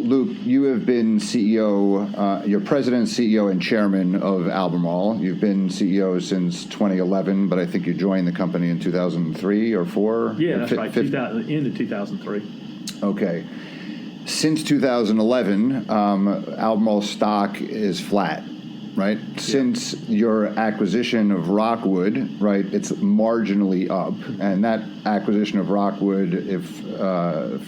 Luke, you have been CEO, you're president, CEO, and chairman of Albemarle. You've been CEO since 2011, but I think you joined the company in 2003 or 4? Yeah, that's right, end of 2003. Okay. Since 2011, Albemarle stock is flat, right? Yeah. Since your acquisition of Rockwood, right, it's marginally up. And that acquisition of Rockwood, if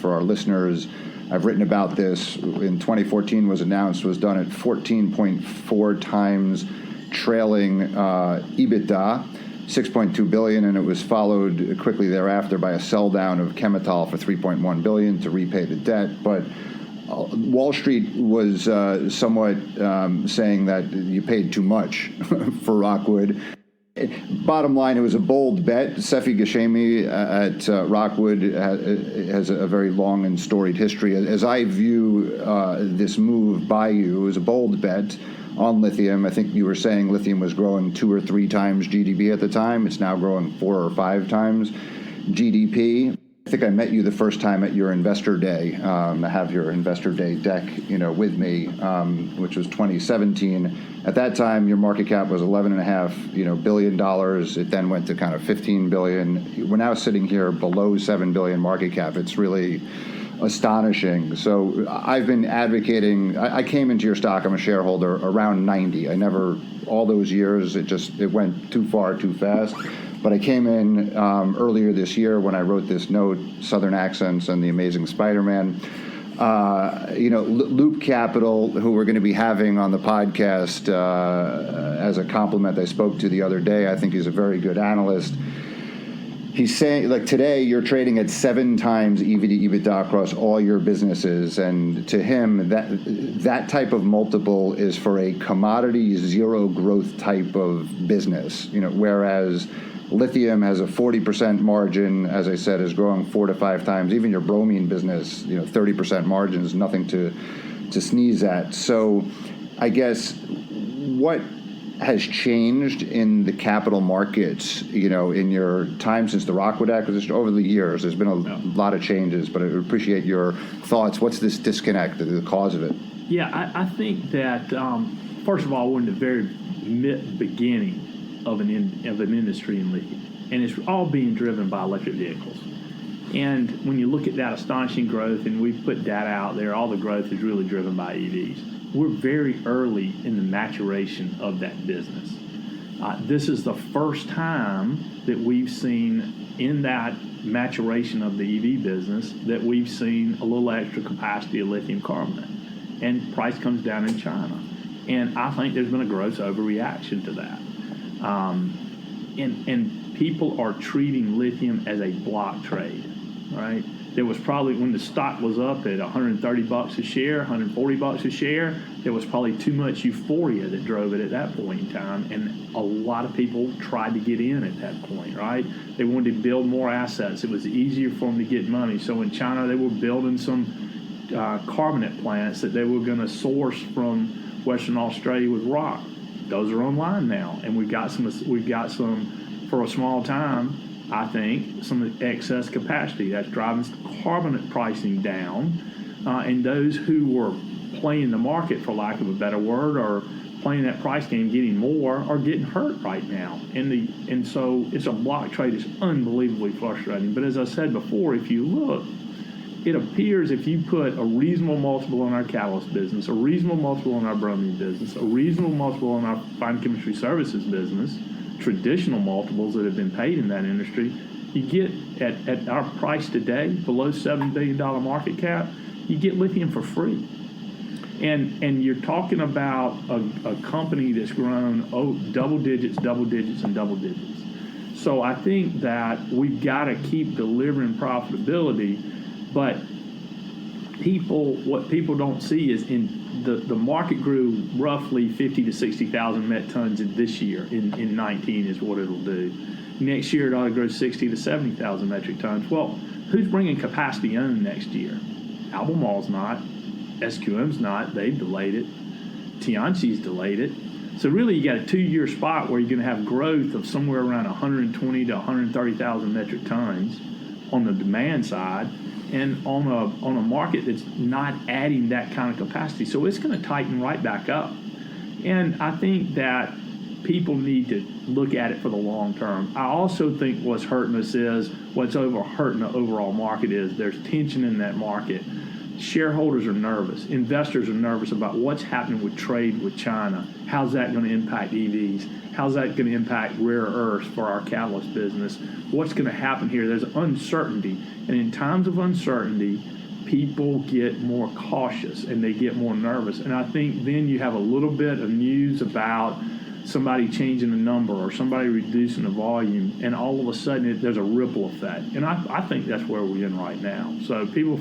for our listeners, I've written about this, in 2014 was announced, was done at 14.4 times trailing EBITDA, $6.2 billion, and it was followed quickly thereafter by a sell down of Chemitol for $3.1 billion to repay the debt. But Wall Street was somewhat saying that you paid too much for Rockwood. Bottom line, it was a bold bet. Seifi Ghasemi at Rockwood has a very long and storied history. As I view this move by you, it was a bold bet on lithium. I think you were saying lithium was growing 2 or 3 times GDP at the time. It's now growing 4 or 5 times GDP. I think I met you the first time at your investor day. I have your investor day deck, with me, which was 2017. At that time, your market cap was $11.5 billion. It then went to kind of $15 billion. We're now sitting here below $7 billion market cap. It's really astonishing. So I've been advocating. I came into your stock. I'm a shareholder around 90. I never, all those years, it went too far, too fast. But I came in earlier this year when I wrote this note, Southern Accents and the Amazing Spider-Man. Loop Capital, who we're going to be having on the podcast as a compliment I spoke to the other day, I think he's a very good analyst. He's saying, like, today you're trading at 7 times EV to EBITDA across all your businesses, and to him, that type of multiple is for a commodity zero growth type of business. Whereas lithium has a 40% margin, as I said, is growing 4 to 5 times. Even your bromine business, 30% margin is nothing to sneeze at. So, I guess what has changed in the capital markets, in your time since the Rockwood acquisition over the years? There's been a lot of changes, but I would appreciate your thoughts. What's this disconnect, the cause of it? Yeah, I think that, first of all, we're in the very beginning of an industry in lithium, and it's all being driven by electric vehicles. And when you look at that astonishing growth, and we've put data out there, all the growth is really driven by EVs. We're very early in the maturation of that business. This is the first time that we've seen in that maturation of the EV business that we've seen a little extra capacity of lithium carbonate, and price comes down in China. And I think there's been a gross overreaction to that. And people are treating lithium as a block trade, right? There was probably, when the stock was up at $130 a share, $140 a share, there was probably too much euphoria that drove it at that point in time, and a lot of people tried to get in at that point, right? They wanted to build more assets. It was easier for them to get money. So in China, they were building some carbonate plants that they were going to source from Western Australia with rock. Those are online now, and we've got some for a small time, I think, some excess capacity that's driving carbonate pricing down, and those who were playing the market, for lack of a better word, or playing that price game, getting more, are getting hurt right now. And so it's a block trade. It's unbelievably frustrating. But as I said before, if you look, it appears if you put a reasonable multiple on our catalyst business, a reasonable multiple on our bromine business, a reasonable multiple on our fine chemistry services business, traditional multiples that have been paid in that industry, you get at our price today, below $7 billion market cap, you get lithium for free. And you're talking about a company that's grown double digits, and double digits. So I think that we've got to keep delivering profitability, but what people don't see is the market grew roughly 50 to 60,000 met tons in this year, in 19 is what it'll do. Next year it ought to grow 60 to 70,000 metric tons. Well, who's bringing capacity on next year? Albemarle's not. SQM's not. They've delayed it. Tianqi's delayed it. So really you got a 2-year spot where you're going to have growth of somewhere around 120 to 130,000 metric tons on the demand side. and on a market that's not adding that kind of capacity. So it's going to tighten right back up. And I think that people need to look at it for the long term. I also think what's hurting us is what's hurting the overall market is there's tension in that market. Shareholders are nervous. Investors are nervous about what's happening with trade with China. How's that going to impact EVs? How's that going to impact rare earths for our catalyst business? What's going to happen here? There's uncertainty. And in times of uncertainty, people get more cautious and they get more nervous. And I think then you have a little bit of news about somebody changing the number or somebody reducing the volume, and all of a sudden there's a ripple effect. And I think that's where we're in right now. So people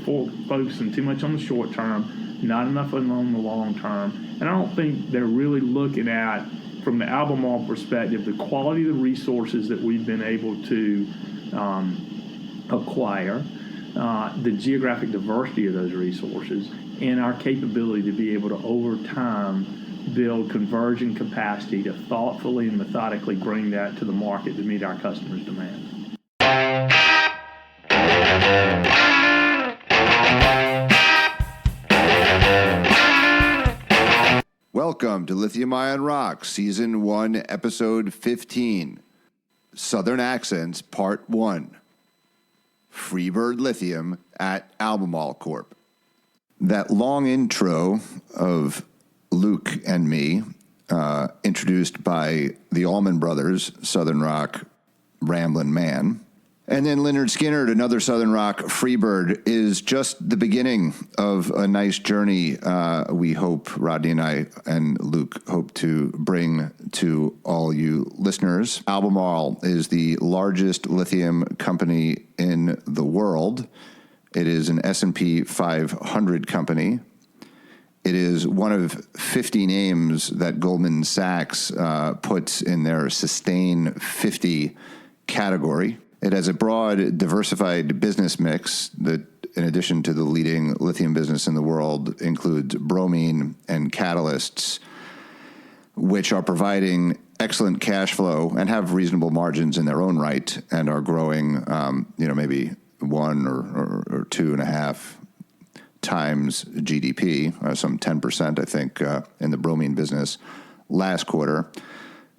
focusing too much on the short term, not enough on the long term. And I don't think they're really looking at, from the Albemarle perspective, the quality of the resources that we've been able to acquire, the geographic diversity of those resources, and our capability to be able to, over time, build conversion capacity to thoughtfully and methodically bring that to the market to meet our customers' demand. Welcome to Lithium-ion Rock, Season 1, Episode 15, Southern Accents, Part 1, Freebird Lithium at Albemarle Corp. That long intro of Luke and me, introduced by the Allman Brothers, Southern Rock Ramblin' Man, and then Leonard Skinner, another Southern Rock Freebird, is just the beginning of a nice journey we hope, Rodney and I and Luke hope to bring to all you listeners. Albemarle is the largest lithium company in the world. It is an S&P 500 company. It is one of 50 names that Goldman Sachs puts in their Sustain 50 category. It has a broad, diversified business mix that, in addition to the leading lithium business in the world, includes bromine and catalysts, which are providing excellent cash flow and have reasonable margins in their own right and are growing, maybe 1 or 2.5 times GDP, some 10%, I think, in the bromine business last quarter.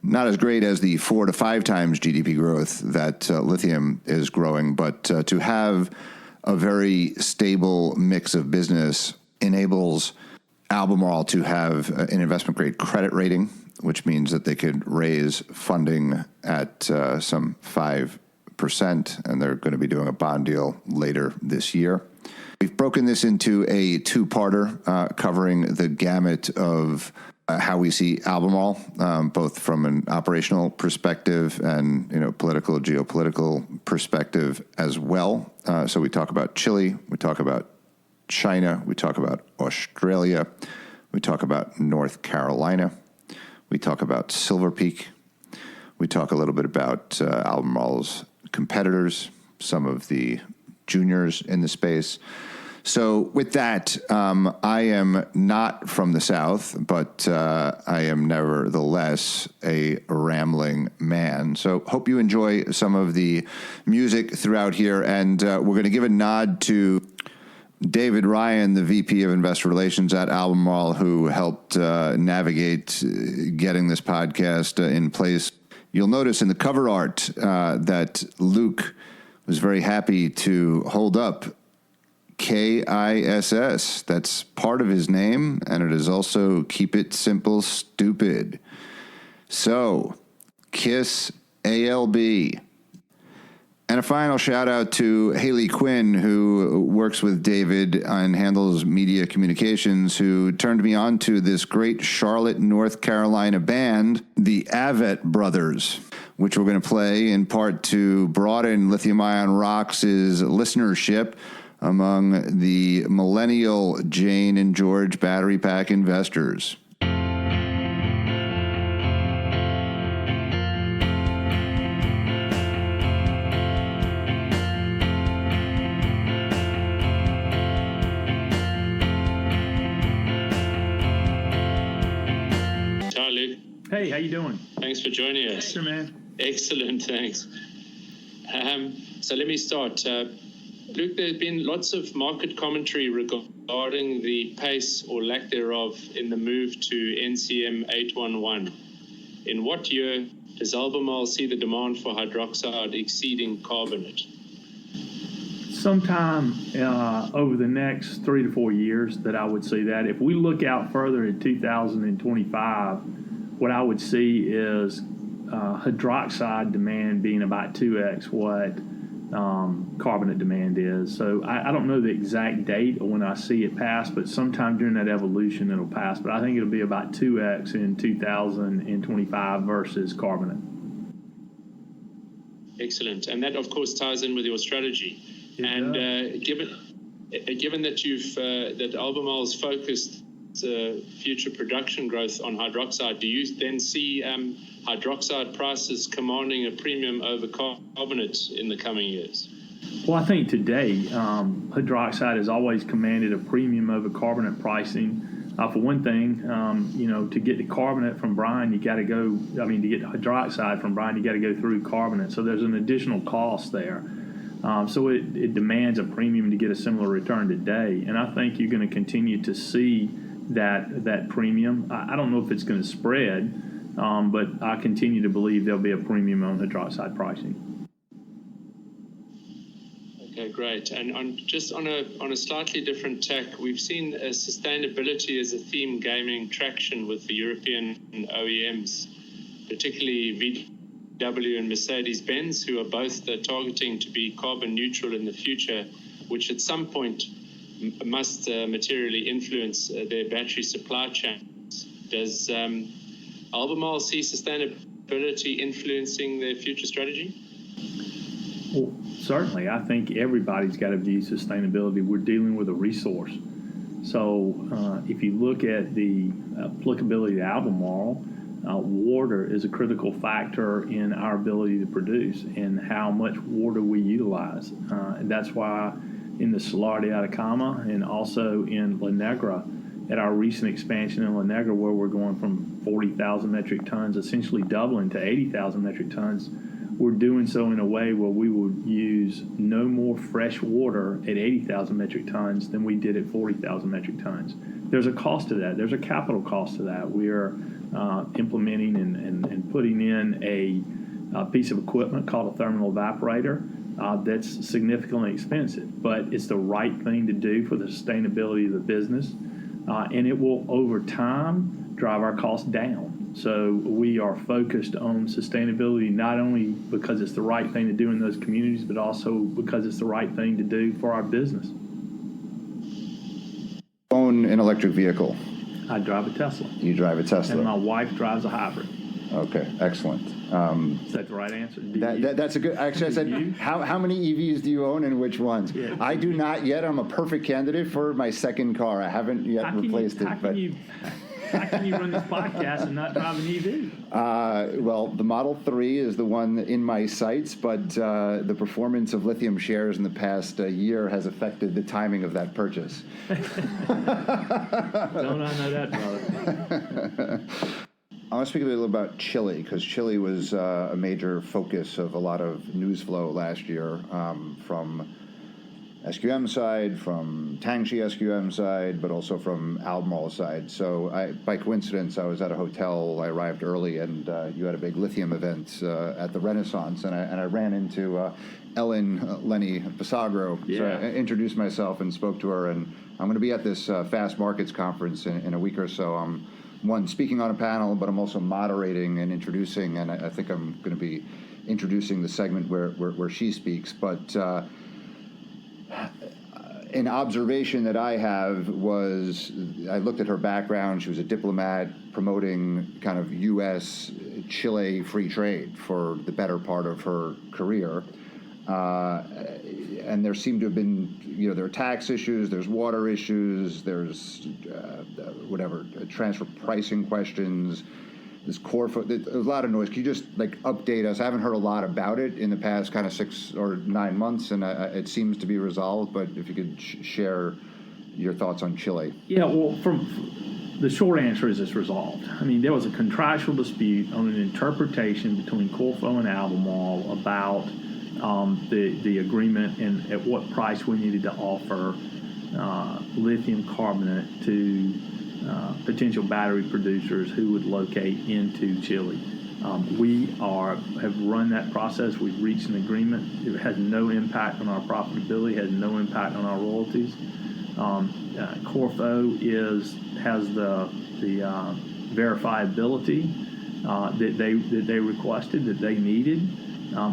Not as great as the 4 to 5 times GDP growth that lithium is growing, but to have a very stable mix of business enables Albemarle to have an investment-grade credit rating, which means that they could raise funding at some 5%, and they're going to be doing a bond deal later this year. We've broken this into a two-parter covering the gamut of how we see Albemarle, both from an operational perspective and political, geopolitical perspective as well. So we talk about Chile, we talk about China, we talk about Australia, we talk about North Carolina, we talk about Silver Peak, we talk a little bit about Albemarle's competitors, some of the juniors in the space. So with that, I am not from the South, but I am nevertheless a rambling man. So hope you enjoy some of the music throughout here. And we're going to give a nod to David Ryan, the VP of Investor Relations at Albemarle, who helped navigate getting this podcast in place. You'll notice in the cover art that Luke was very happy to hold up KISS. That's part of his name, and it is also Keep It Simple Stupid. So, KISS ALB. And a final shout out to Haley Quinn, who works with David and handles media communications, who turned me on to this great Charlotte, North Carolina band, the Avett Brothers, which we're going to play in part to broaden Lithium-ion Rock's listenership among the millennial Jane and George battery pack investors. Charlie. Hey, how you doing? Thanks for joining us. Sure, man. Excellent, thanks. So let me start. Luke, there's been lots of market commentary regarding the pace or lack thereof in the move to NCM 811. In what year does Albemarle see the demand for hydroxide exceeding carbonate? Sometime over the next 3 to 4 years that I would see that. If we look out further at 2025, what I would see is hydroxide demand being about 2x what carbonate demand is. So I don't know the exact date or when I see it pass, but sometime during that evolution it'll pass. But I think it'll be about 2x in 2025 versus carbonate. Excellent. And that, of course, ties in with your strategy. And given that that Albemarle's focused future production growth on hydroxide, do you then see hydroxide prices commanding a premium over carbonate in the coming years? Well, I think today hydroxide has always commanded a premium over carbonate pricing. For one thing, to get the carbonate from brine, to get hydroxide from brine, you got to go through carbonate. So there's an additional cost there. So it demands a premium to get a similar return today. And I think you're going to continue to see that premium. I don't know if it's going to spread, but I continue to believe there'll be a premium on hydroxide pricing. Okay, great. And on a slightly different tack, we've seen sustainability as a theme gaining traction with the European OEMs, particularly VW and Mercedes-Benz, who are both targeting to be carbon neutral in the future, which at some point must materially influence their battery supply chains. Does Albemarle see sustainability influencing their future strategy? Well, certainly. I think everybody's got to view sustainability. We're dealing with a resource. So if you look at the applicability to Albemarle, water is a critical factor in our ability to produce and how much water we utilize. And that's why in the Salar de Atacama and also in La Negra, at our recent expansion in La Negra, where we're going from 40,000 metric tons, essentially doubling to 80,000 metric tons, we're doing so in a way where we would use no more fresh water at 80,000 metric tons than we did at 40,000 metric tons. There's a cost to that. There's a capital cost to that. We are implementing and putting in a piece of equipment called a thermal evaporator that's significantly expensive, but it's the right thing to do for the sustainability of the business, and it will, over time, drive our costs down. So we are focused on sustainability not only because it's the right thing to do in those communities, but also because it's the right thing to do for our business. Own an electric vehicle. I drive a Tesla. You drive a Tesla. And my wife drives a hybrid. Okay, excellent. Is that the right answer? That's a good. Actually, I said, how many EVs do you own and which ones? Yeah. I do not yet. I'm a perfect candidate for my second car. I haven't yet replaced it. How can you run this podcast and not drive an EV? Well, the Model 3 is the one in my sights, but the performance of lithium shares in the past year has affected the timing of that purchase. Don't I know that, brother? I want to speak a little about Chile, because Chile was a major focus of a lot of news flow last year, from SQM side, from Tangxi SQM side, but also from Albemarle side. So by coincidence, I was at a hotel. I arrived early, and you had a big lithium event at the Renaissance, and I ran into Lenny-Pessagno. Yeah. So I introduced myself and spoke to her, and I'm going to be at this Fast Markets conference in a week or so. I'm speaking on a panel, but I'm also moderating and introducing, and I think I'm going to be introducing the segment where she speaks. But an observation that I have was, I looked at her background. She was a diplomat promoting kind of U.S.-Chile free trade for the better part of her career. And there seemed to have been, there are tax issues, there's water issues, there's transfer pricing questions, there's there's a lot of noise. Can you just update us? I haven't heard a lot about it in the past kind of 6 or 9 months, and it seems to be resolved, but if you could share your thoughts on Chile. Yeah, well, the short answer is it's resolved. I mean, there was a contractual dispute on an interpretation between Corfo and Albemarle about the agreement and at what price we needed to offer lithium carbonate to potential battery producers who would locate into Chile. We have run that process. We've reached an agreement. It has no impact on our profitability, has no impact on our royalties. Corfo has the verifiability that they requested, that they needed.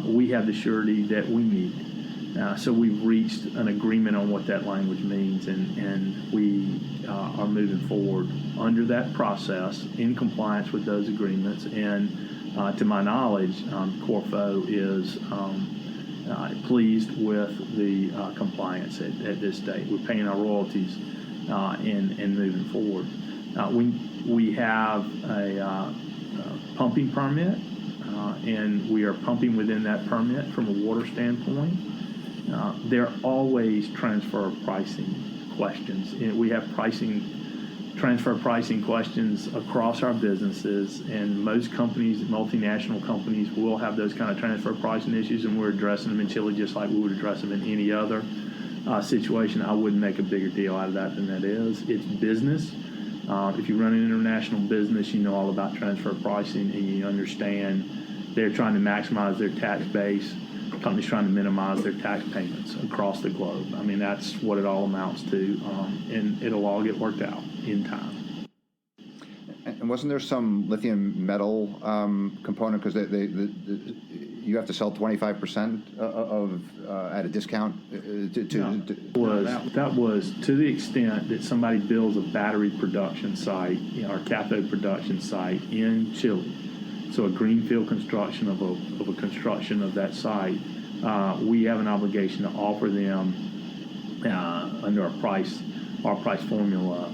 We have the surety that we need. So we've reached an agreement on what that language means, and we are moving forward under that process in compliance with those agreements. And to my knowledge, Corfo is pleased with the compliance at this date. We're paying our royalties and moving forward. We have a pumping permit, and we are pumping within that permit from a water standpoint. There are always transfer pricing questions. We have transfer pricing questions across our businesses, and most companies, multinational companies, will have those kind of transfer pricing issues, and we're addressing them in Chile just like we would address them in any other situation. I wouldn't make a bigger deal out of that than that is. It's business. If you run an international business, you know all about transfer pricing, and you understand they're trying to maximize their tax base. Companies trying to minimize their tax payments across the globe. I mean, that's what it all amounts to, and it'll all get worked out in time. And wasn't there some lithium metal component, because you have to sell 25% of at a discount That was to the extent that somebody builds a battery production site, or cathode production site in Chile. So a greenfield construction of a construction of that site, we have an obligation to offer them under our price formula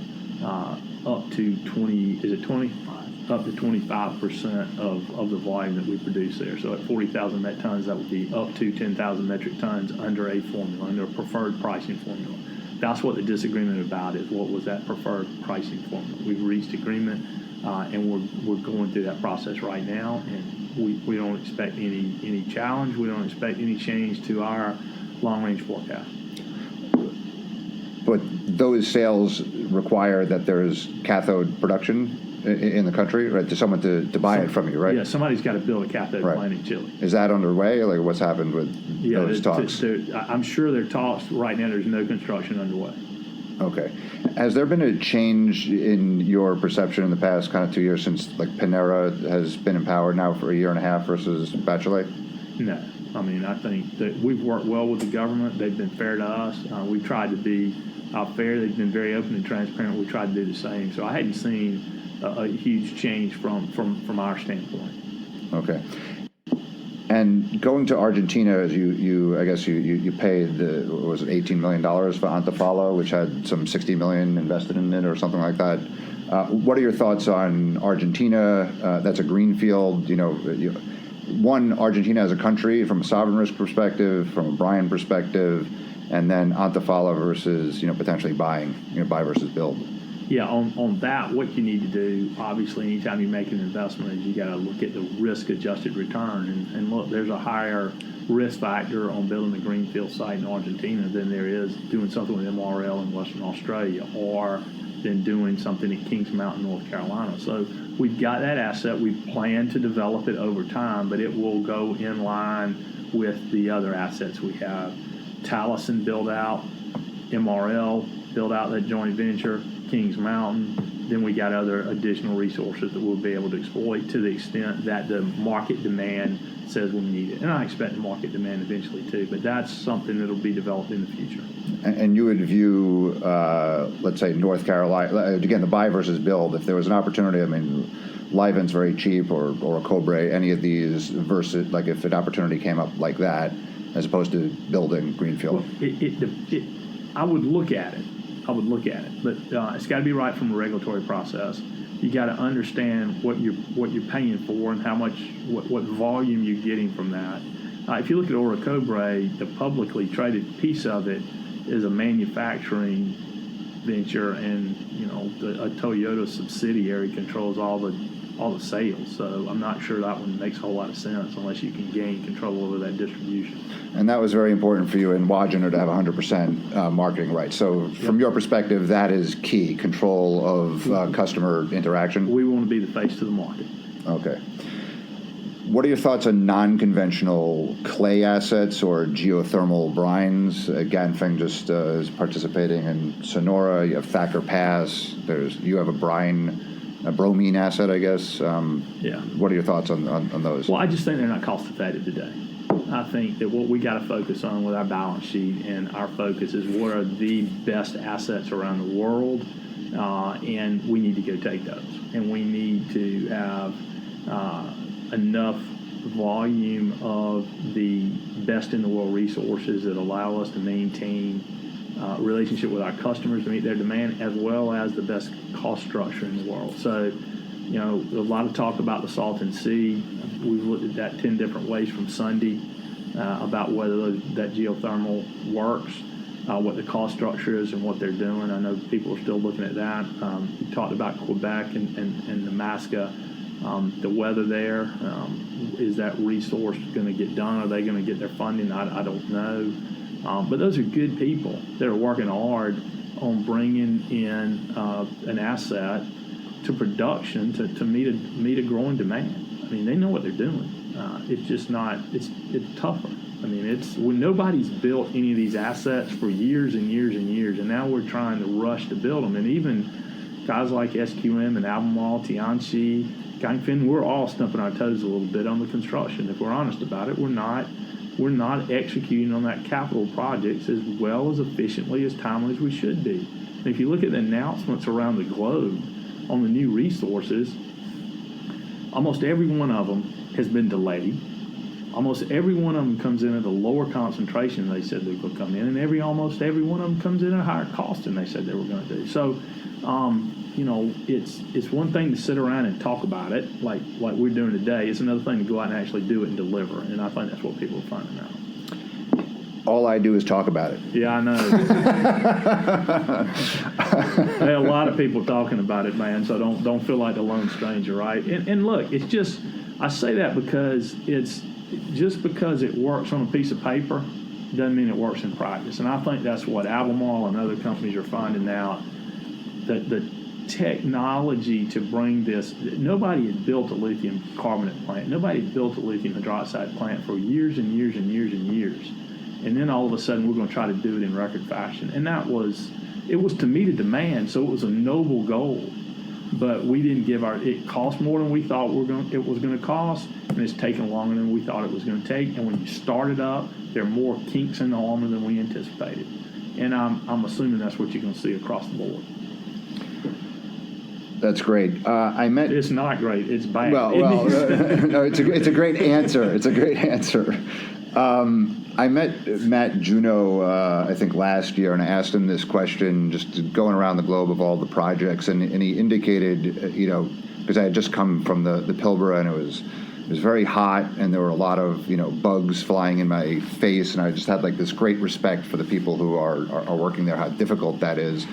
up to 25% of the volume that we produce there. So at 40,000 metric tons, that would be up to 10,000 metric tons under a formula, under a preferred pricing formula. That's what the disagreement about is. What was that preferred pricing formula? We've reached agreement. And we're going through that process right now, and we don't expect any challenge. We don't expect any change to our long-range forecast. But those sales require that there's cathode production in the country, right? To someone to buy it from you, right? Yeah, somebody's got to build a cathode plant in Chile. Is that underway? Like, what's happened with those talks? I'm sure there are talks right now. There's no construction underway. Okay. Has there been a change in your perception in the past kind of 2 years since, like, Panera has been in power now for a year and a half versus Bachelet? No. I mean, I think that we've worked well with the government. They've been fair to us. We've tried to be fair. They've been very open and transparent. We tried to do the same. So I hadn't seen a huge change from our standpoint. Okay. And going to Argentina, as I guess you paid was it $18 million for Antofalla, which had some $60 million invested in it or something like that. What are your thoughts on Argentina? That's a greenfield. One, Argentina as a country from a sovereign risk perspective, from a Brian perspective, and then Antofalla versus potentially buying, buy versus build. Yeah, on that, what you need to do, obviously, anytime you make an investment, is you got to look at the risk-adjusted return. And look, there's a higher risk factor on building a greenfield site in Argentina than there is doing something with MRL in Western Australia, or than doing something at Kings Mountain, North Carolina. So we've got that asset. We plan to develop it over time, but it will go in line with the other assets we have. Taliesin build out, MRL build out that joint venture, Kings Mountain. Then we got other additional resources that we'll be able to exploit to the extent that the market demand says we need it. And I expect market demand eventually too, but that's something that'll be developed in the future. And you would view, let's say, North Carolina, again, the buy versus build, if there was an opportunity, I mean, LIvent's very cheap, or Orocobre, any of these, versus, like, if an opportunity came up like that, as opposed to building greenfield? Well, I would look at it. But it's got to be right from a regulatory process. You got to understand what you're paying for and how much, what volume you're getting from that. If you look at Orocobre, the publicly traded piece of it is a manufacturing venture, and a Toyota subsidiary controls all the all the sales. So I'm not sure that one makes a whole lot of sense unless you can gain control over that distribution. And that was very important for you in Wodgina to have 100% marketing rights. So from your perspective, that is key, control of customer interaction? We want to be the face to the market. Okay. What are your thoughts on non-conventional clay assets or geothermal brines? Ganfeng just is participating in Sonora. You have Thacker Pass. You have a bromine asset, I guess. Yeah. What are your thoughts on those? Well, I just think they're not cost effective today. I think that what we got to focus on with our balance sheet and our focus is what are the best assets around the world, and we need to go take those. And we need to have enough volume of the best in the world resources that allow us to maintain relationship with our customers to meet their demand, as well as the best cost structure in the world. So, you know, a lot of talk about the Salton Sea. We've looked at that 10 different ways from Sunday about whether that geothermal works, what the cost structure is, and what they're doing. I know people are still looking at that. You talked about Quebec and Nemaska. The weather there, is that resource going to get done? Are they going to get their funding? I don't know. But those are good people that are working hard on bringing in an asset to production to meet a growing demand. I mean, they know what they're doing. It's just not, it's tougher. I mean, it's when nobody's built any of these assets for years and years and years, and now we're trying to rush to build them. And even guys like SQM and Albemarle, Tianqi, Ganfeng, we're all stumping our toes a little bit on the construction. If we're honest about it, we're not executing on that capital projects as well, as efficiently, as timely as we should be. And if you look at the announcements around the globe on the new resources, almost every one of them has been delayed. Almost every one of them comes in at a lower concentration than they said they would come in, and almost every one of them comes in at a higher cost than they said they were going to do. So, you know, it's one thing to sit around and talk about it like we're doing today. It's another thing to go out and actually do it and deliver. And I think that's what people are finding out. All I do is talk about it. Yeah, I know. There are a lot of people talking about it, man. So don't feel like the lone stranger, right? And look, it's just, I say that because it's just because it works on a piece of paper doesn't mean it works in practice. And I think that's what Albemarle and other companies are finding out, that the technology to bring this, nobody had built a lithium carbonate plant. Nobody had built a lithium hydroxide plant for years and years and years and years. And then all of a sudden we're going to try to do it in record fashion. And it was to meet a demand, so it was a noble goal. But we didn't it cost more than we thought it was going to cost, and it's taken longer than we thought it was going to take. And when you start it up, there are more kinks in the armor than we anticipated. And I'm assuming that's what you're going to see across the board. That's great. It's not great. It's bad. Well, no, it's a great answer. It's a great answer. I met Matt Juneau, I think last year, and I asked him this question, just going around the globe of all the projects, and he indicated, you know, because I had just come from the Pilbara, and it was very hot, and there were a lot of, you know, bugs flying in my face, and I just had like this great respect for the people who are working there, how difficult that is.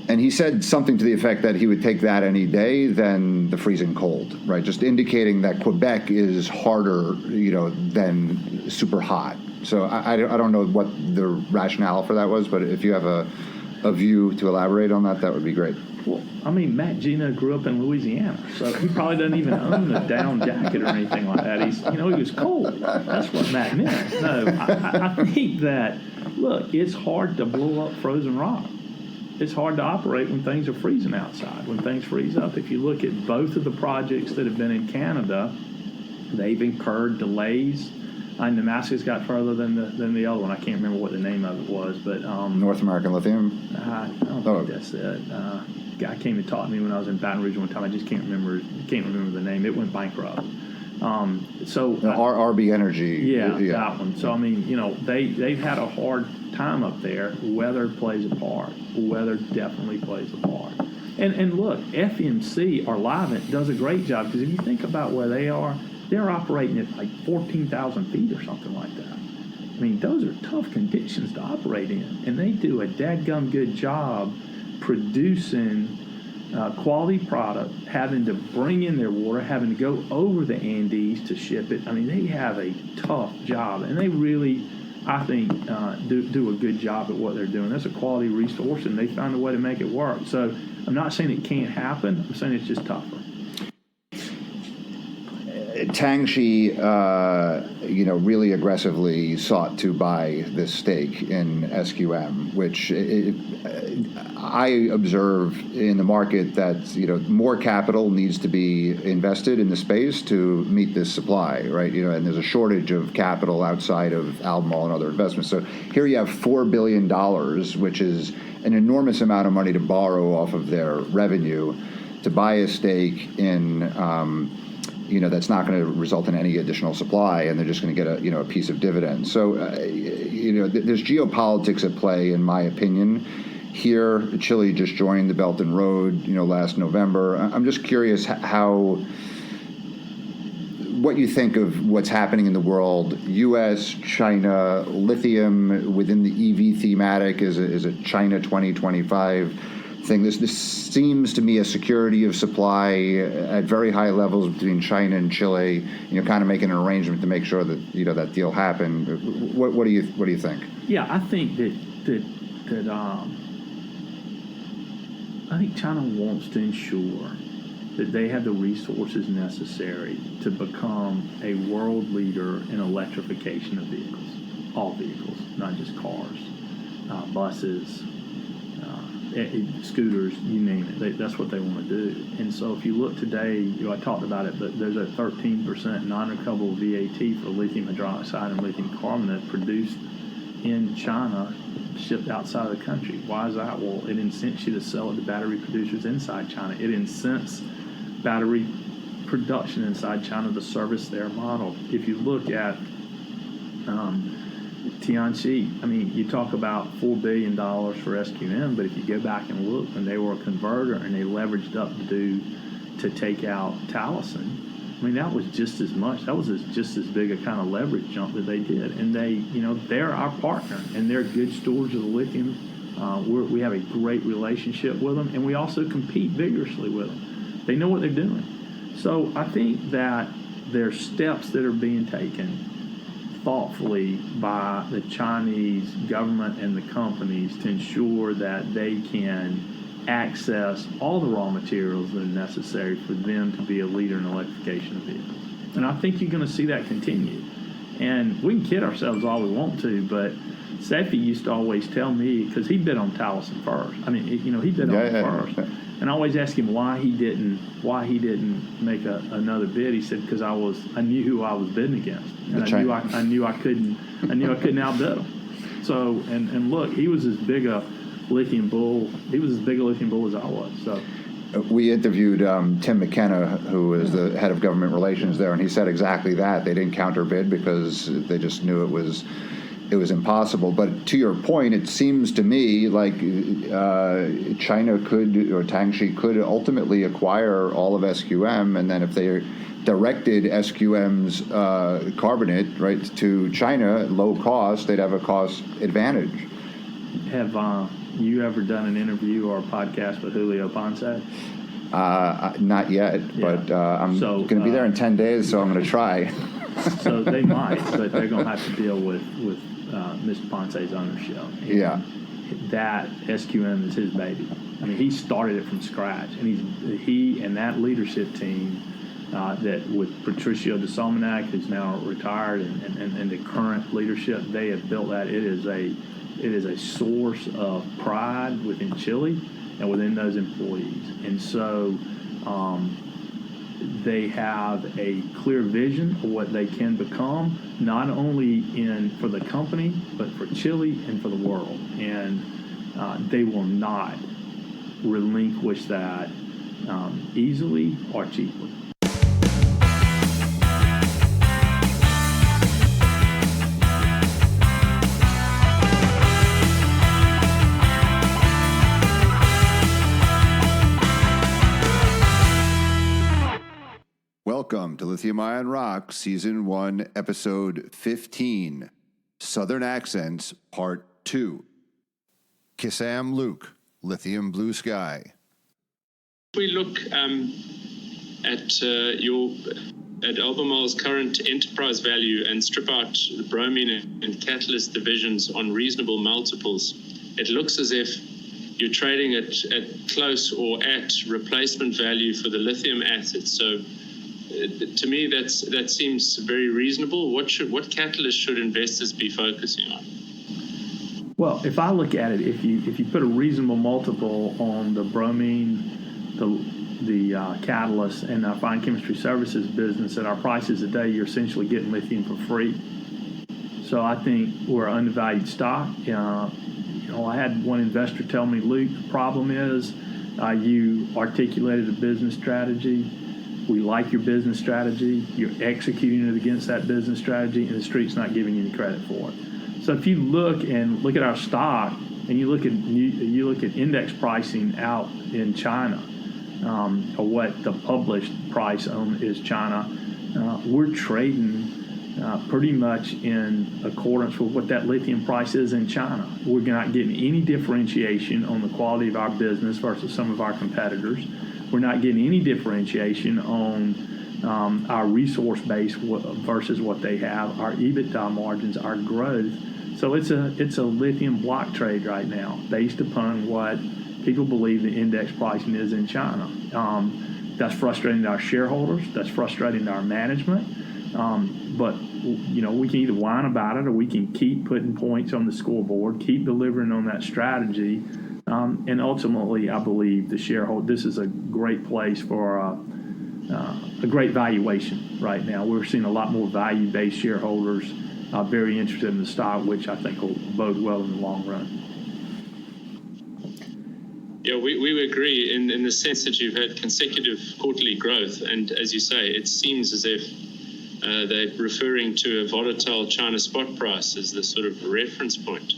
And he said something to the effect that he would take that any day than the freezing cold, right? Just indicating that Quebec is harder, you know, than super hot. So I don't know what the rationale for that was, but if you have a view to elaborate on that, that would be great. Well, I mean, Matt Gina grew up in Louisiana, so he probably doesn't even own a down jacket or anything like that. He was cold. That's what Matt meant. No, I think that, look, it's hard to blow up frozen rock. It's hard to operate when things are freezing outside, when things freeze up. If you look at both of the projects that have been in Canada, they've incurred delays. Nemaska's got further than the other one. I can't remember what the name of it was, but North American Lithium. I don't think that's it. Guy came and taught me when I was in Baton Rouge one time. I just can't remember the name. It went bankrupt. RB Energy. Yeah, that one. So I mean, you know, they've had a hard time up there. Weather plays a part. Weather definitely plays a part. And look, FMC or LIvent does a great job, because if you think about where they are, they're operating at like 14,000 feet or something like that. I mean, those are tough conditions to operate in, and they do a dadgum good job producing quality product, having to bring in their water, having to go over the Andes to ship it. I mean, they have a tough job, and they really, I think, do a good job at what they're doing. That's a quality resource, and they found a way to make it work. So I'm not saying it can't happen. I'm saying it's just tougher. Tangxi, really aggressively sought to buy this stake in SQM, which I observe in the market that more capital needs to be invested in the space to meet this supply, right? And there's a shortage of capital outside of Albemarle and other investments. So here you have $4 billion, which is an enormous amount of money to borrow off of their revenue to buy a stake in. That's not going to result in any additional supply, and they're just going to get a piece of dividend. So, there's geopolitics at play, in my opinion. Here, Chile just joined the Belt and Road, last November. I'm just curious what you think of what's happening in the world. U.S., China, lithium within the EV thematic is a China 2025 thing. This seems to me a security of supply at very high levels between China and Chile. Kind of making an arrangement to make sure that that deal happened. What do you think? Yeah, I think that I think China wants to ensure that they have the resources necessary to become a world leader in electrification of vehicles, all vehicles, not just cars, buses. Scooters, you name it. That's what they want to do. And so if you look today, I talked about it, but there's a 13% non-recoverable VAT for lithium hydroxide and lithium carbonate produced in China, shipped outside of the country. Why is that? Well, it incents you to sell it to battery producers inside China. It incents battery production inside China to service their model. If you look at Tianqi, I mean, you talk about $4 billion for SQM, but if you go back and look, when they were a converter and they leveraged up to take out Talison, I mean, that was just as much. That was just as big a kind of leverage jump that they did. And they're our partner, and they're good stewards of the lithium. We have a great relationship with them, and we also compete vigorously with them. They know what they're doing. So I think that there's steps that are being taken thoughtfully by the Chinese government and the companies to ensure that they can access all the raw materials that are necessary for them to be a leader in electrification of vehicles. And I think you're going to see that continue. And we can kid ourselves all we want to, but Seffi used to always tell me, because he bid on Talison first. I mean, he bid on it first. And I always ask him why he didn't make another bid. He said, because I knew who I was bidding against, and I knew I couldn't outbid him. So and look, he was as big a lithium bull. He was as big a lithium bull as I was. So. We interviewed Tim McKenna, who is the head of government relations there, and he said exactly that. They didn't counterbid because they just knew it was impossible. But to your point, it seems to me like China or Tangxi could ultimately acquire all of SQM, and then if they directed SQM's carbonate right to China at low cost, they'd have a cost advantage. Have you ever done an interview or a podcast with Julio Ponce? Not yet, but I'm going to be there in 10 days, so I'm going to try. So they might, but they're going to have to deal with Mr. Ponce's ownership. And that SQM is his baby. I mean, he started it from scratch, and he and that leadership team that with Patricio de Salmonac, who's now retired, and the current leadership, they have built that. It is a source of pride within Chile and within those employees. And so they have a clear vision of what they can become, not only for the company, but for Chile and for the world. And they will not relinquish that easily or cheaply. Welcome to Lithium-ion Rock, Season 1, Episode 15, Southern Accents, Part 2. KISSam Luke, Lithium Blue Sky. we look at Albemarle's current enterprise value and strip out the bromine and catalyst divisions on reasonable multiples, it looks as if you're trading at close or at replacement value for the lithium assets. So to me, that seems very reasonable. What catalyst should investors be focusing on? Well, if I look at it, if you put a reasonable multiple on the bromine, the catalyst, and our fine chemistry services business at our prices today, you're essentially getting lithium for free. So I think we're an undervalued stock. I had one investor tell me, Luke, the problem is you articulated a business strategy. We like your business strategy. You're executing it against that business strategy, and the street's not giving you any credit for it. So if you look at our stock, and you look at index pricing out in China, or what the published price is China, we're trading pretty much in accordance with what that lithium price is in China. We're not getting any differentiation on the quality of our business versus some of our competitors. We're not getting any differentiation on our resource base versus what they have, our EBITDA margins, our growth. So it's a lithium block trade right now based upon what people believe the index pricing is in China. That's frustrating to our shareholders. That's frustrating to our management. But we can either whine about it, or we can keep putting points on the scoreboard, keep delivering on that strategy, and ultimately, I believe this is a great place for a great valuation right now. We're seeing a lot more value-based shareholders very interested in the stock, which I think will bode well in the long run. Yeah, we agree in the sense that you've had consecutive quarterly growth, and as you say, it seems as if they're referring to a volatile China spot price as the sort of reference point.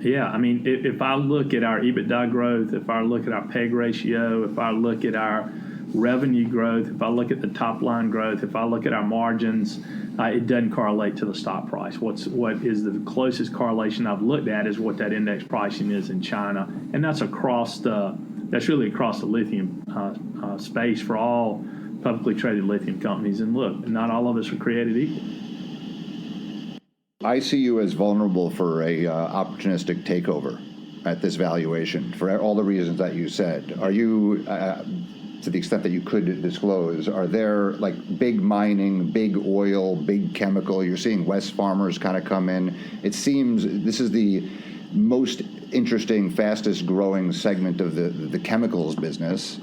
Yeah, I mean, if I look at our EBITDA growth, if I look at our PEG ratio, if I look at our revenue growth, if I look at the top line growth, if I look at our margins, it doesn't correlate to the stock price. What is the closest correlation I've looked at is what that index pricing is in China, and that's really across the lithium space for all publicly traded lithium companies. And look, not all of us are created equal. I see you as vulnerable for a opportunistic takeover at this valuation for all the reasons that you said. Are you, to the extent that you could disclose, are there like big mining, big oil, big chemical? You're seeing West Farmers kind of come in. It seems this is the most interesting, fastest growing segment of the chemicals business.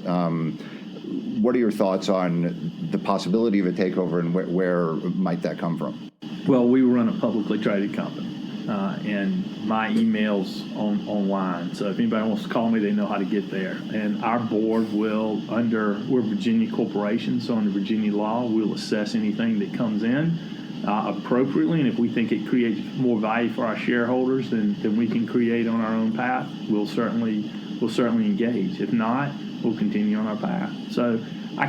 What are your thoughts on the possibility of a takeover, and where might that come from? Well, we run a publicly traded company, and my email's online. So if anybody wants to call me, they know how to get there. And our board we're Virginia corporation, so under Virginia law, we'll assess anything that comes in appropriately. And if we think it creates more value for our shareholders than we can create on our own path, we'll certainly engage. If not, we'll continue on our path. So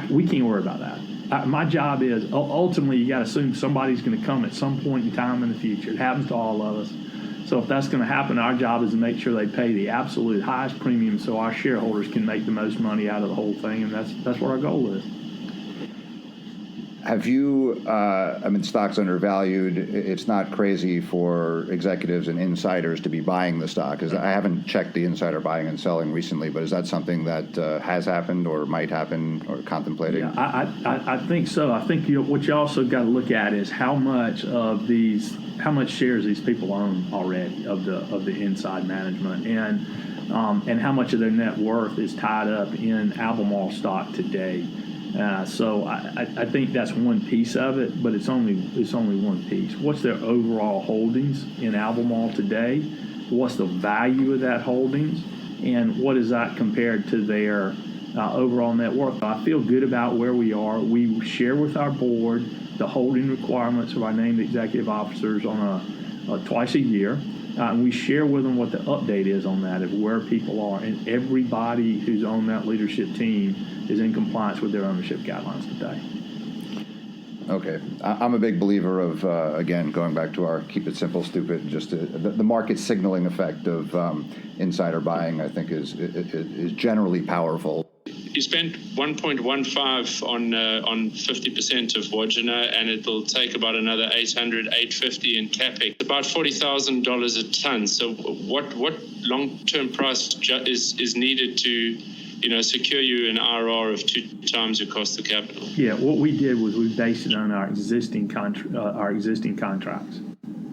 we can't worry about that. My job is, ultimately, you got to assume somebody's going to come at some point in time in the future. It happens to all of us. So if that's going to happen, our job is to make sure they pay the absolute highest premium so our shareholders can make the most money out of the whole thing, and that's what our goal is. Have you, stock's undervalued. It's not crazy for executives and insiders to be buying the stock. I haven't checked the insider buying and selling recently, but is that something that has happened or might happen or contemplating? Yeah, I think so. I think what you also got to look at is how much shares these people own already of the inside management, and how much of their net worth is tied up in Albemarle stock today. So I think that's one piece of it, but it's only one piece. What's their overall holdings in Albemarle today? What's the value of that holdings? And what is that compared to their overall net worth? I feel good about where we are. We share with our board the holding requirements of our named executive officers on twice a year. And we share with them what the update is on that, of where people are. And everybody who's on that leadership team is in compliance with their ownership guidelines today. Okay. I'm a big believer of, again, going back to our keep it simple, stupid, just the market signaling effect of insider buying, I think, is generally powerful. You spent 1.15 on 50% of Wodgina, and it'll take about another 850 in capex, about $40,000 a ton. So what long-term price is needed to secure you an IRR of 2 times your cost of capital? Yeah, what we did was we based it on our existing contracts.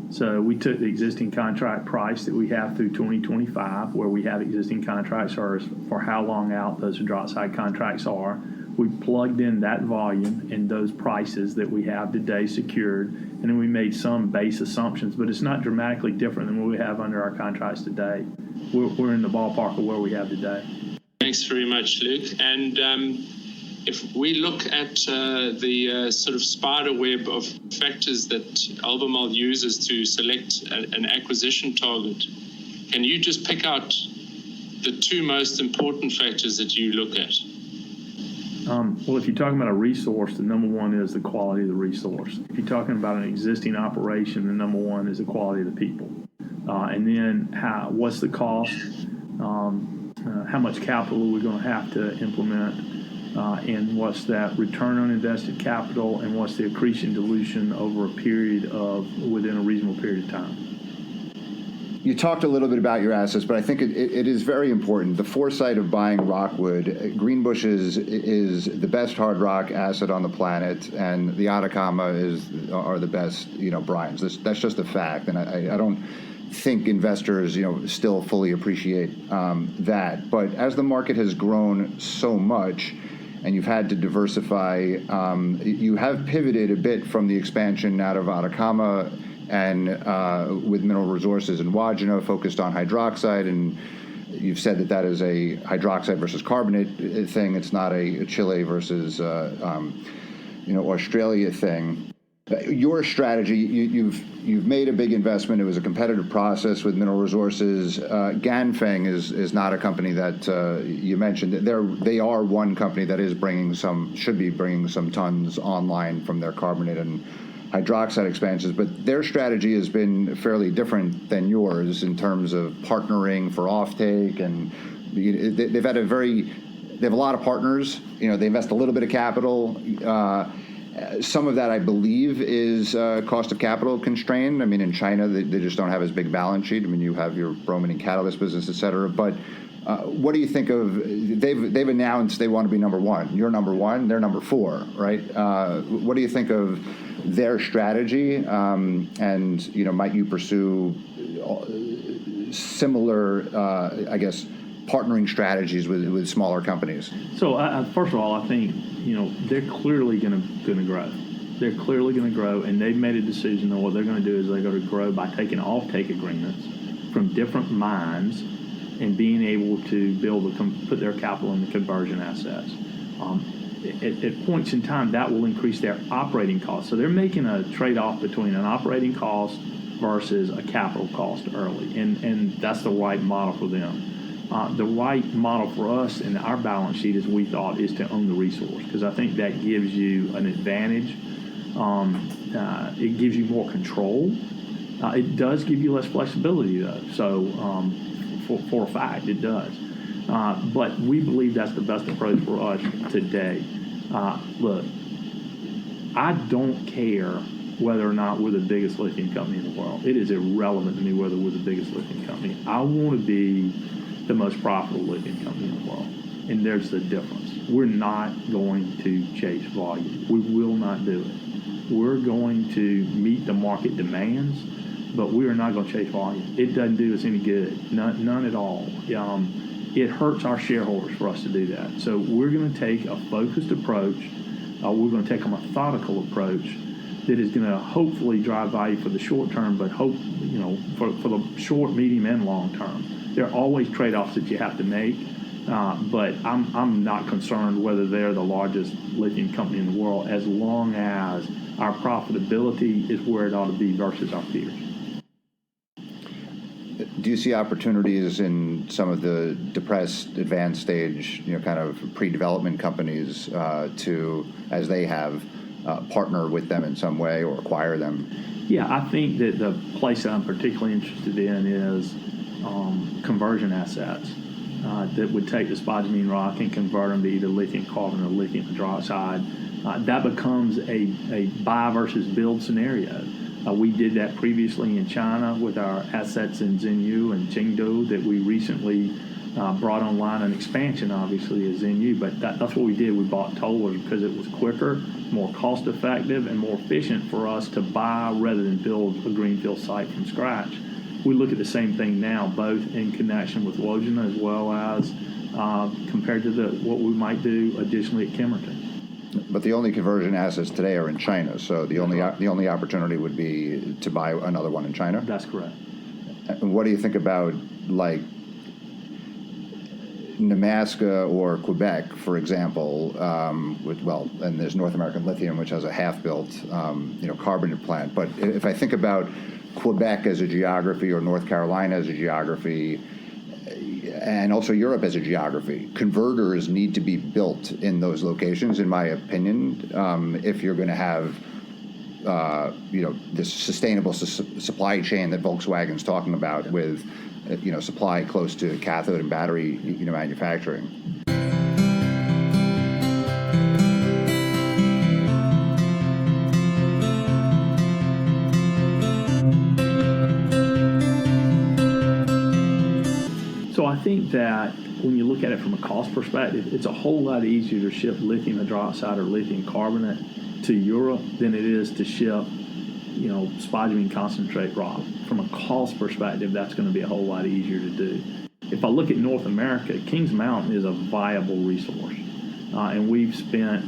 So we took the existing contract price that we have through 2025, where we have existing contracts for how long out those hydroxide contracts are. We plugged in that volume and those prices that we have today secured, and then we made some base assumptions, but it's not dramatically different than what we have under our contracts today. We're in the ballpark of where we have today. Thanks very much, Luke. And if we look at the sort of spider web of factors that Albemarle uses to select an acquisition target, can you just pick out the 2 most important factors that you look at? Well, if you're talking about a resource, the number one is the quality of the resource. If you're talking about an existing operation, the number one is the quality of the people. And then what's the cost? How much capital are we going to have to implement? And what's that return on invested capital, and what's the accretion dilution over a period within a reasonable period of time? You talked a little bit about your assets, but I think it is very important. The foresight of buying Rockwood, Greenbushes is the best hard rock asset on the planet, and the Atacama are the best, brines. That's just a fact, and I don't think investors, still fully appreciate that. But as the market has grown so much, and you've had to diversify, you have pivoted a bit from the expansion out of Atacama and with mineral resources in Wodgina, focused on hydroxide, and you've said that is a hydroxide versus carbonate thing. It's not a Chile versus Australia thing. Your strategy, you've made a big investment. It was a competitive process with mineral resources. Ganfeng is not a company that you mentioned. They are one company that should be bringing some tons online from their carbonate and hydroxide expansions, but their strategy has been fairly different than yours in terms of partnering for offtake, and they have a lot of partners. They invest a little bit of capital. Some of that, I believe, is cost of capital constrained. I mean, in China, they just don't have as big balance sheet. I mean, you have your bromine and catalyst business, et cetera. But what do you think of? They've announced they want to be number one. You're number one. They're number 4, right? What do you think of their strategy? And might you pursue similar, partnering strategies with smaller companies? So first of all, I think they're clearly going to grow. They're clearly going to grow, and they've made a decision that what they're going to do is they're going to grow by taking offtake agreements from different mines and being able to put their capital in the conversion assets. At points in time, that will increase their operating costs. So they're making a trade-off between an operating cost versus a capital cost early, and that's the right model for them. The right model for us and our balance sheet, as we thought, is to own the resource, because I think that gives you an advantage. It gives you more control. It does give you less flexibility, though. So for a fact, it does. But we believe that's the best approach for us today. Look, I don't care whether or not we're the biggest lithium company in the world. It is irrelevant to me whether we're the biggest lithium company. I want to be the most profitable lithium company in the world. And there's the difference. We're not going to chase volume. We will not do it. We're going to meet the market demands, but we are not going to chase volume. It doesn't do us any good, none at all. It hurts our shareholders for us to do that. So we're going to take a focused approach. We're going to take a methodical approach that is going to hopefully drive value for the short term, but for the short, medium, and long term. There are always trade-offs that you have to make, but I'm not concerned whether they're the largest lithium company in the world, as long as our profitability is where it ought to be versus our peers. Do you see opportunities in some of the depressed, advanced stage, kind of pre-development companies to, as they have, partner with them in some way or acquire them? Yeah, I think that the place that I'm particularly interested in is conversion assets that would take the spodumene rock and convert them to either lithium carbonate or lithium hydroxide. That becomes a buy versus build scenario. We did that previously in China with our assets in Xinyu and Chengdu that we recently brought online an expansion, obviously, at Xinyu. But that's what we did. We bought tollers because it was quicker, more cost-effective, and more efficient for us to buy rather than build a greenfield site from scratch. We look at the same thing now, both in connection with Wodgina as well as compared to what we might do additionally at Kemerton. But the only conversion assets today are in China, so the only opportunity would be to buy another one in China? That's correct. And what do you think about, like, Nemaska or Quebec, for example, and there's North American Lithium, which has a half-built, carbonate plant. But if I think about Quebec as a geography or North Carolina as a geography, and also Europe as a geography, converters need to be built in those locations, in my opinion, if you're going to have, this sustainable supply chain that Volkswagen's talking about with, supply close to cathode and battery, manufacturing. So I think that when you look at it from a cost perspective, it's a whole lot easier to ship lithium hydroxide or lithium carbonate to Europe than it is to ship, spodumene concentrate rock. From a cost perspective, that's going to be a whole lot easier to do. If I look at North America, Kings Mountain is a viable resource, and we've spent,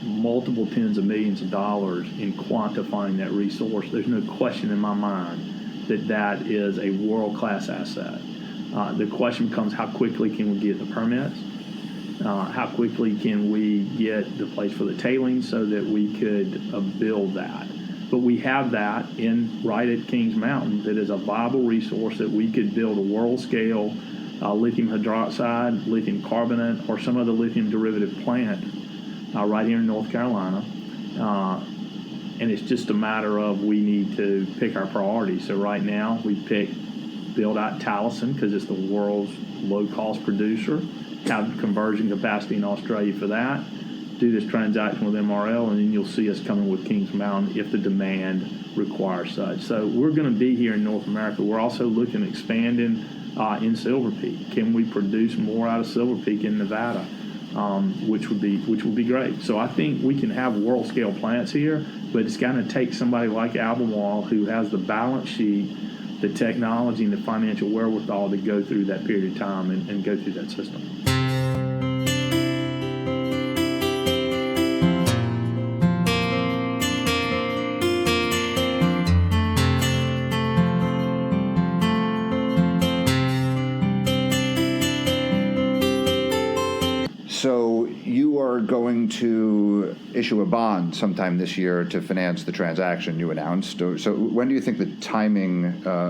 multiple tens of millions of dollars in quantifying that resource. There's no question in my mind that is a world-class asset. The question becomes, how quickly can we get the permits? How quickly can we get the place for the tailings so that we could build that? But we have that right at Kings Mountain that is a viable resource that we could build a world-scale lithium hydroxide, lithium carbonate, or some other lithium derivative plant right here in North Carolina. And it's just a matter of we need to pick our priorities. So right now we build out Talison because it's the world's low-cost producer, have conversion capacity in Australia for that, do this transaction with MRL, and then you'll see us coming with Kings Mountain if the demand requires such. So we're going to be here in North America. We're also looking at expanding in Silver Peak. Can we produce more out of Silver Peak in Nevada? Which would be great. So I think we can have world scale plants here, but it's going to take somebody like Albemarle who has the balance sheet, the technology, and the financial wherewithal to go through that period of time and go through that system. So you are going to issue a bond sometime this year to finance the transaction you announced. So when do you think the timing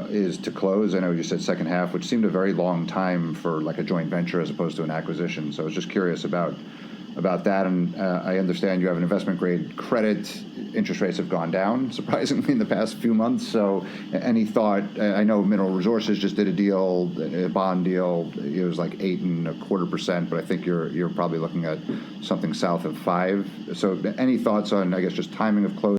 is to close? I know you said second half, which seemed a very long time for like a joint venture as opposed to an acquisition. So I was just curious about that. And I understand you have an investment grade credit. Interest rates have gone down surprisingly in the past few months. So any thought? I know Mineral Resources just did a bond deal. It was like 8.25%, but I think you're probably looking at something south of 5%. So any thoughts on, I guess, just timing of close?